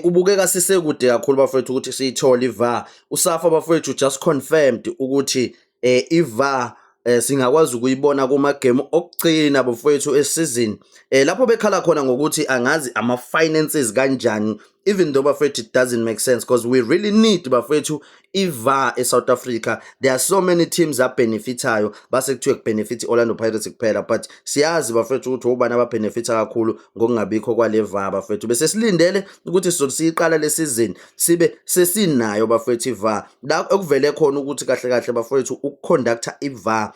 Kubukeka sisekude kakhulu bafowethu ukuthi siyithole iVAR. USafa bafowethu just confirmed ukuthi iVAR singakwazi ukuyibona kuma-game okugcina bafowethu esizini. Lapho bekhala khona ngokuthi angazi ama-finances kanjani, even though bafowethu it doesn't make sense because we really need bafowethu iVAR eSouth Africa. There are so many teams abhenefithayo base kuthiwe kubenefit Orlando Pirates kuphela, but siyazi bafowethu ukuthi ubani ababhenefitha kakhulu ngokungabikho kwale VAR bafowethu. Bese silindele ukuthi sizoqala le season sibe sesinayo bafowethu iVAR. La okuvele khona ukuthi kahle kahle bafowethu ukuconducta iVAR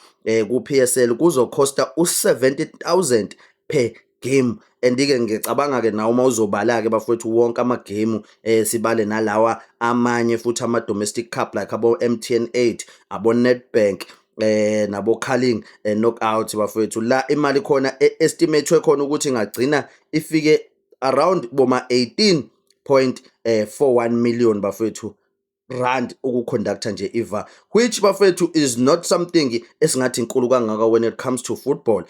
ku-PSL kuzocosta u-70,000 per game. And-ke ngicabanga ke nawe uma uzobala ke bafowethu wonke ama-game sibale nalawa amanye futhi ama-domestic cup like abo-MTN 8 abo-Nedbank nabo Carling knockout bafowethu, la imali khona estimate khona ukuthi ingagcina ifike around boma 18.41 million bafowethu rand ukuconducta nje iVAR, which bafowethu is not something esingathi inkulu kangaka when it comes to football.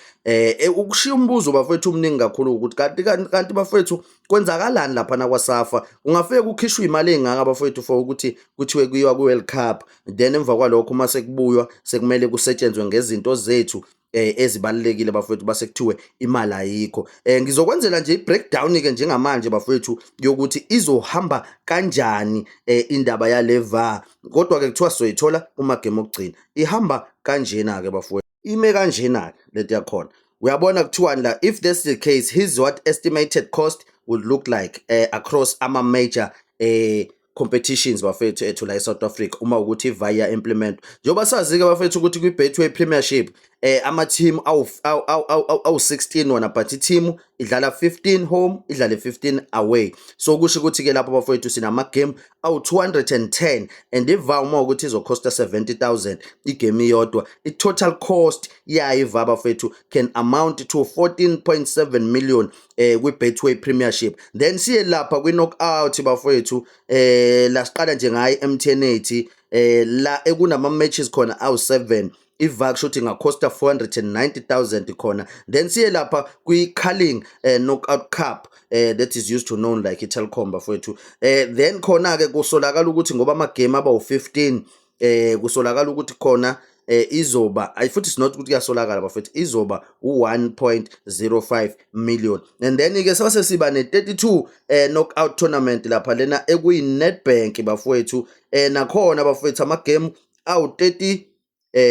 Ukushiya umbuzo bafowethu omningi kakhulu ukuthi kanti bafowethu kwenzakalani lapha na kwaSafa, ungafike kukhishwe imali engaka bafowethu for ukuthi kuthiwe kuyiwa ku-World Cup, then emva kwalokho uma sekubuywa sekumele kusetshenzwe ngezinto zethu ezibalekile bafowethu base kuthiwe imali ayikho. Ngizokwenzela nje i-breakdown ke njengamanje bafowethu yokuthi izohamba kanjani indaba yale VAR, kodwa ke kuthiwa sizoyithola kuma-game okugcina. Ihamba kanjena ke bafowethu, ime kanjena lento yakhona. Uyabona kuthiwani la, if that's the case, here's what estimated cost would look like across ama-major competitions bafethu ethu la eSouth Africa uma ukuthi iVAR implement. Njoba sazi-ke bafethu ukuthi kwi-Betway Premiership ama-team awu-16 wona, but i-team idlala 15 home idlale 15 away. So kusho ukuthi-ke lapho bafethu sinama-game awu-210 and iVAR uma ukuthi izokhosta 70,000 igame iyodwa, i-total cost yayo iVAR bafethu can amount to 14.7 million kwi-Betway Premiership. Then siye lapha kwi-knockout bafethu la siqala nje ngayo MTN 8 la ekunama-matches khona awu-7, iVAR kushuthi ingakhosta 490,000 khona. Then siye lapha kwi-Carling knockout cup that is used to known like iTelkom bafethu. Then khona-ke kusolakala ukuthi ngoba ama-game aba-15 kusolakala ukuthi khona izoba futhi not ukuthi kuyasolakala bafethu izoba u-1.05 million. And then-ke sase siba ne-32 knockout tournament lapha lena ekuyi-Nedbank bafethu nakhona bafethu ama-game awu-30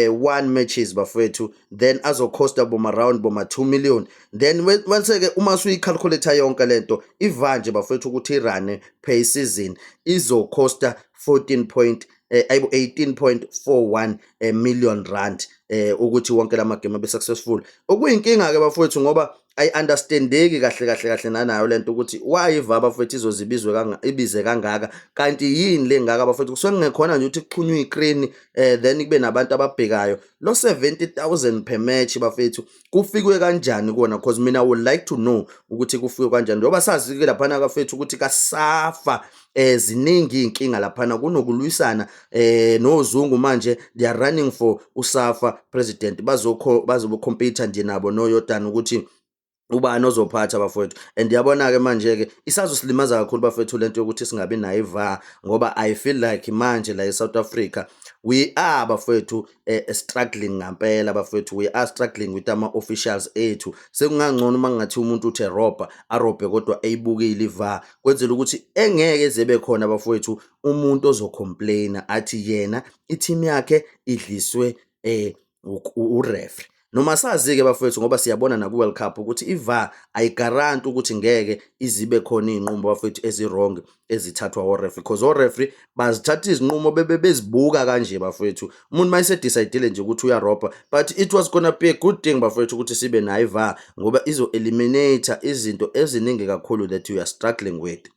one matches bafethu, then azokhosta boma around boma 2 million. Then once-ke uma usuyicalculator yonke lento iVAR nje bafethu ukuthi irane per season izokhosta 18.41 million rand ukuthi wonke lamagame abe successful. Okuyinkinga ke bafethu ngoba ayi-understandeki kahle nanayo lento ukuthi why iVAR bafethu ibize kangaka, kanti yini le ngaka bafethu kusuke kungekhona nje ukuthi kuxhunywe i-screen then kube nabantu ababhekayo. Lo 70,000 per match bafethu kufikwe kanjani kona, because mina would like to know ukuthi kufikwe kanjani ngoba sazi-ke laphana bafethu ukuthi kaSafa ziningi inkinga laphana kunokulwisana noZungu. Manje they are running for uSafa president, bazocompete nje nabo noYordan ukuthi ubani ozophatha bafethu. And yabona-ke manje-ke isazosilimaza kakhulu bafethu lento yokuthi singabi nayo iVAR ngoba I feel like manje la eSouth Africa we are bafethu struggling ngampela bafethu, we are struggling with ama-officials ethu. Sekungangcono uma ngathi umuntu uthi arobhe kodwa eyibukile iVAR, kwenzela ukuthi engeke ezebe khona bafethu umuntu ozocomplaina athi yena i-team yakhe idliswe ureferee. Noma sazi-ke bafethu ngoba siyabona naku-World Cup ukuthi iVAR ayigaranti ukuthi ngeke izibe khona iy'nqumo bafethu ezi-wrong ezithathwa o-referee, because o-referee bazithatha izinqumo bezibuka kanje bafethu. Umuntu mayese-decide-ile nje ukuthi uyarobha, but it was gonna be a good thing bafethu ukuthi sibe nayo iVAR ngoba izo-eliminate izinto eziningi kakhulu that we are struggling with.